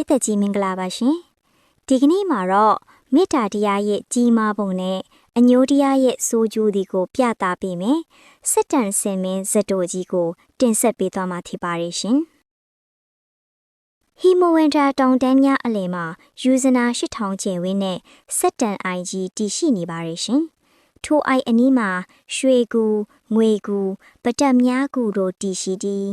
ရိသတ်ကြီးမင်္ဂလာပါရှင်ဒီကနေ့မှာတော့မေတ္တာတရားရဲ့ကြီးမားပုံနဲ့အညိုးတရားရဲ့ဆိုးကျိုးတွေကိုပြသပေးမယ်စက်တန်စင်မင်းဇက်တိုကြီးကိုတင်ဆက်ပေးသွားမှာဖြစ်ပါတယ်ရှင်ဟီမိုဝင်တာတောင်တန်းများအလယ်မှာယူဇနာ8000ကျယ်ဝန်းနဲ့စက်တန်အိုင်ကြီးတည်ရှိနေပါတယ်ရှင်ထိုအိုင်အနီးမှာရွှေကူငွေကူပတက်များကူတို့တည်ရှိသည်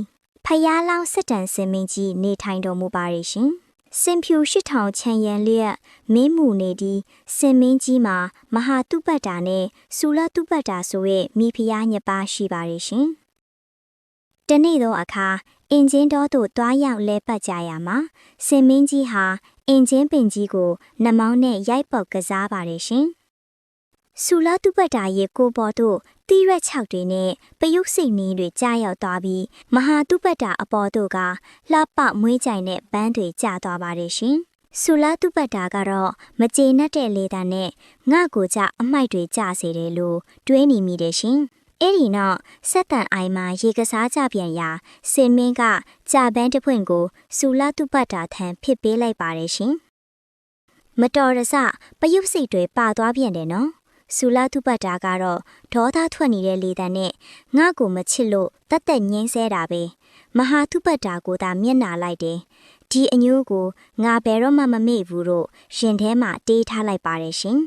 ဖယားလောင်းစက်တန်စင်မင်းကြီးနေထိုင်တော်မူပါရဲ့ရှင်စင်ဖြူ8000ချန်ရန်လျက်မင်းမှုနေသည်စင်မင်းကြီးမှာမဟာတုပတ္တာနဲ့ဆူလတုပတ္တာဆိုရဲ့မိဖုရားနှစ်ပါးရှိပါရဲ့ရှင်တနေ့သောအခါအင်ဂျင်တော်သို့တွားရောက်လဲပတ်ကြရမှာစင်မင်းကြီးဟာအင်ဂျင်ပင်ကြီးကိုနှမောင်းနဲ့ရိုက်ပေါက်ကစားပါရဲ့ရှင်ဆူလတုပတ္တာရဲ့ကိုပေါ်သို့တီးရွက်6တွေနဲ့ပယုတ်စိတ်နီးတွေကြားရောက်သွားပြီးမဟာတုပတ္တာအပေါ်တို့ကလှပမွေးကြိုင်တဲ့ပန်းတွေကျသွားပါတယ်ရှင်။ဆူလတုပတ္တာကတော့မကျေနပ်တဲ့လေတံနဲ့ငါ့ကိုကြအမိုက်တွေကျစေတယ်လို့တွေးနေမိတယ်ရှင်။အဲ့ဒီနောက်စက်တန်အိုင်မှာရေကစားကြပြန်ရာစင်မင်းကကြာပန်းတစ်ဖွင့်ကိုဆူလတုပတ္တာထံဖြစ်ပေးလိုက်ပါတယ်ရှင်။မတော်တဆပယုတ်စိတ်တွေပါသွားပြန်တယ်နော်။ဆူလတုပတ္တာကတော့ဒေါသထွက်နေတဲ့လေတံနဲ့ငါ့ကိုမချစ်လို့တတ်သက်ငင်းဆဲတာပဲမဟာတုပတ္တာကိုသာမျက်နာလိုက်တယ်ဒီအညိုးကိုငါဘယ်တော့မှမမေ့ဘူးလို့ရှင်ထဲမှာတေးထားလိုက်ပါတယ်ရှင်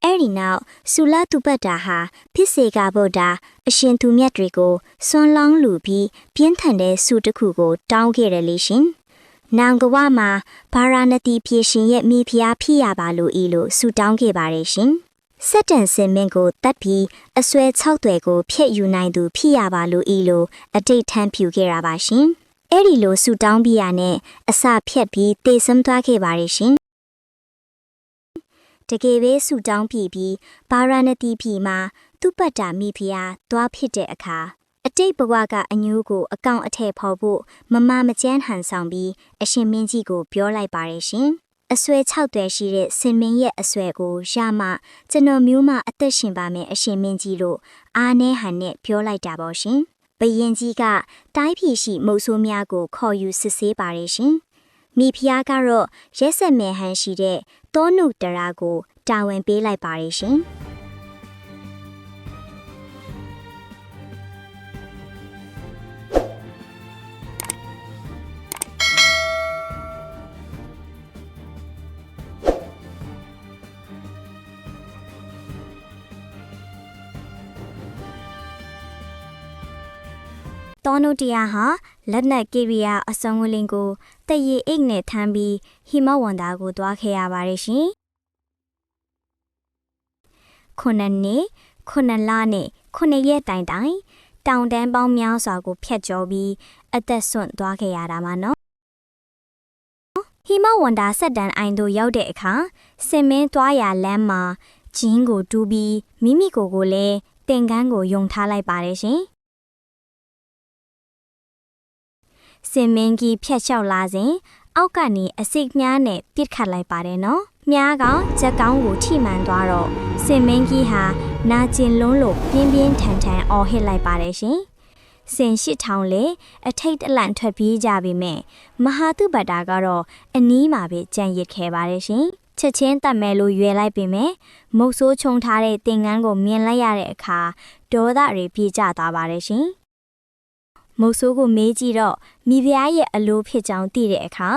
အဲ့ဒီနောက်ဆူလတုပတ္တာဟာဖြစ်စေကဗုဒ္ဓအရှင်သူမြတ်တွေကိုစွန့်လောင်းလူပြီးပြင်းထန်တဲ့ဆုတစ်ခုကိုတောင်းခဲ့တယ်လေရှင်နောင်ကဝမှာဗာရာဏသီပြည်ရှင်ရဲ့မိဖုရားဖြစ်ရပါလို့ဤလို့ဆုတောင်းခဲ့ပါတယ်ရှင်စက်တန်စင်မင်းကိုတတ်ပြီးအဆွဲ6တွေကိုဖျက်ယူနိုင်သူဖြစ်ရပါလို့ဤလိုအတိတ်ထမ်းဖြူခဲ့တာပါရှင်။အဲ့ဒီလိုဆူတောင်းပြီးရနဲ့အစဖြတ်ပြီးတေဆမ်သွားခဲ့ပါရဲ့ရှင်။တကယ်ပဲဆူတောင်းပြီးဗာရာဏသီပြည်မှာသူပတ္တာမိဖုရားသွားဖြစ်တဲ့အခါအတိတ်ဘဝကအညိုးကိုအကောင်အထည်ဖော်ဖို့မမကျန်းဟန်ဆောင်ပြီးအရှင်မင်းကြီးကိုပြောလိုက်ပါရဲ့ရှင်။အဆွဲ6တွယ်ရှိတဲ့စင်မင်းရဲ့အဆွဲကိုရမှကျွန်တော်မျိုးမအသက်ရှင်ပါမယ်အရှင်မင်းကြီးလို့အားနဲ့ဟန်နဲ့ပြောလိုက်တာပေါ့ရှင်ဘယင်ကြီးကတိုင်းပြည်ရှိမုတ်ဆိုးများကိုခေါ်ယူစစ်ဆေးပါတယ်ရှင်မိဖုရားကတော့ရက်ဆက်မဲဟန်ရှိတဲ့တောနုတရာကိုတာဝန်ပေးလိုက်ပါတယ်ရှင်တောနုတရားဟာလက်နက်ကိရိယာအစုံဝလင်ကိုတရေအိတ်နဲ့ထမ်းပြီးဟိမဝန္တာကိုတွားခဲ့ရပါတယ်ရှင်။ခုနှစ်နှစ်ခုနှစ်လနဲ့ခုနှစ်ရက်တိုင်တောင်တန်းပေါင်းများစွာကိုဖျက်ကျော်ပြီးအသက်ဆွန့်သွားခဲ့ရတာမှာနော်။ဟိမဝန္တာစက်တန်အိုင်တို့ရောက်တဲ့အခါစင်မင်းသွားရလမ်းမှာဂျင်းကိုတူးပြီးမိမိကိုယ်လည်းတင်ကန်းကိုယုံထားလိုက်ပါတယ်ရှင်။စင်မင်းကြီးဖြတ်လျှောက်လာစဉ်အောက်ကနေအစိတ်မြားနဲ့ပြစ်ခတ်လိုက်ပါတယ်နော်။မြားကကြက်ကောင်းကိုထိမှန်သွားတော့စင်မင်းကြီးဟာနာကျင်လုံးလို့ပြင်းပြင်းထန်ထန်အော်ဟစ်လိုက်ပါတယ်ရှင်။စင်8000လေအထိတ်အလန့်ထွက်ပြေးကြပြီမဲ့မဟာတုပတ္တာကတော့အနီးမှာပဲကြံရစ်ခဲ့ပါတယ်ရှင်။ချက်ချင်းတတ်မယ်လို့ရွယ်လိုက်ပေမဲ့မုတ်ဆိုးချုံထားတဲ့တင်ကန်းကိုမြင်လိုက်ရတဲ့အခါဒေါသတွေပြေးကျသွားပါတယ်ရှင်။မုတ်ဆိုးကိုမေးကြည့်တော့မိဖုရားရဲ့အလိုဖြစ်ကြောင်းသိတဲ့အခါ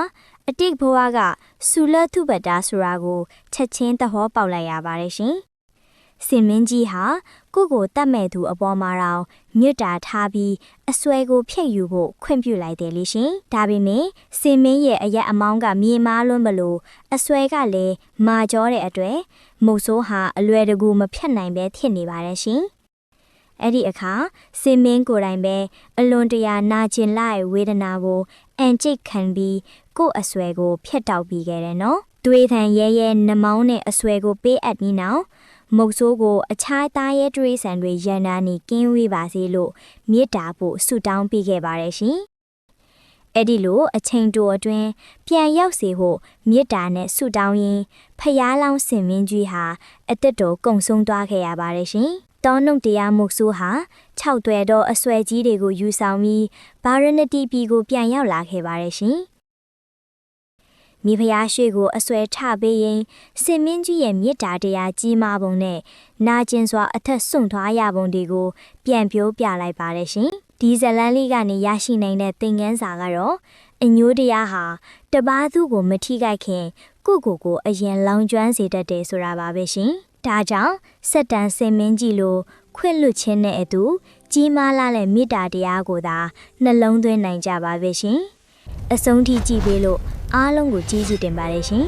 အတိတ်ဘဝကဆူလတုပတ္တာဆိုတာကိုချက်ချင်းသဘောပေါက်လိုက်ရပါတယ်ရှင်။စင်မင်းကြီးဟာကိုတတ်မဲ့သူအပေါ်မှာတော့မြတ်တာထားပြီးအဆွဲကိုဖျက်ယူဖို့ခွင့်ပြုလိုက်တယ်လေရှင်။ဒါပေမဲ့စင်မင်းရဲ့အရက်အမောင်းကမြေမားလွန်းမလို့အဆွဲကလည်းမာကြောတဲ့အတွက်မုတ်ဆိုးဟာအလွယ်တကူမဖြတ်နိုင်ပဲဖြစ်နေပါတယ်ရှင်။အဲ့ဒီအခါစင်မင်းကိုယ်တိုင်ပဲအလွန်တရာနာကျင်လိုက်ဝေဒနာကိုအန်ကျိတ်ခံပြီးကို့အဆွဲကိုဖျက်တောက်ပြီးခဲ့တယ်နော်တွေးထန်ရဲနှမောင်းနဲ့အဆွဲကိုပေးအပ်ပြီးနောက်မုတ်ဆိုးကိုအခြားသားရဲတွေးဆန်တွေရန်နာနေကင်းဝေးပါစေလို့မေတ္တာဖို့ဆုတောင်းပေးခဲ့ပါတယ်ရှင်အဲ့ဒီလိုအချိန်တိုအတွင်းပြန်ရောက်စေဖို့မေတ္တာနဲ့ဆုတောင်းရင်းဖယားလောင်းစင်မင်းကြီးဟာအသက်တော်ကုံဆုံးသွားခဲ့ရပါတယ်ရှင်တောနုတရားမုတ်ဆိုးဟာ6တွယ်သောအဆွဲကြီးတွေကိုယူဆောင်ပြီးဗာရဏတိပြည်ကိုပြန်ရောက်လာခဲ့ပါတယ်ရှင် မိဖုရားရွှေကိုအစွဲထပေးရင်စင်မင်းကြီးရဲ့မေတ္တာတရားကြီးမားပုံနဲ့နာကျင်စွာအသက်ဆုံးသွားရပုံတွေကိုပြန်ပြောပြလိုက်ပါတယ်ရှင်ဒီဇလန်းလေးကနေရရှိနိုင်တဲ့သင်ခန်းစာကတော့အညိုးတရားဟာတပားသူကိုမထိခိုက်ခင်ကိုအရင်လောင်ကျွမ်းစေတတ်တယ်ဆိုတာပါပဲရှင်ဒါကြောင့်စက်တန်စင်မင်းကြီးလိုခွင့်လွတ်ခြင်းနဲ့အတူကြီးမားလာတဲ့မေတ္တာတရားကိုသာနှလုံးသွင်းနိုင်ကြပါပဲရှင်အဆုံးထိကြည့်ပေးလို့အားလုံးကိုကျေးဇူးတင်ပါတယ်ရှင်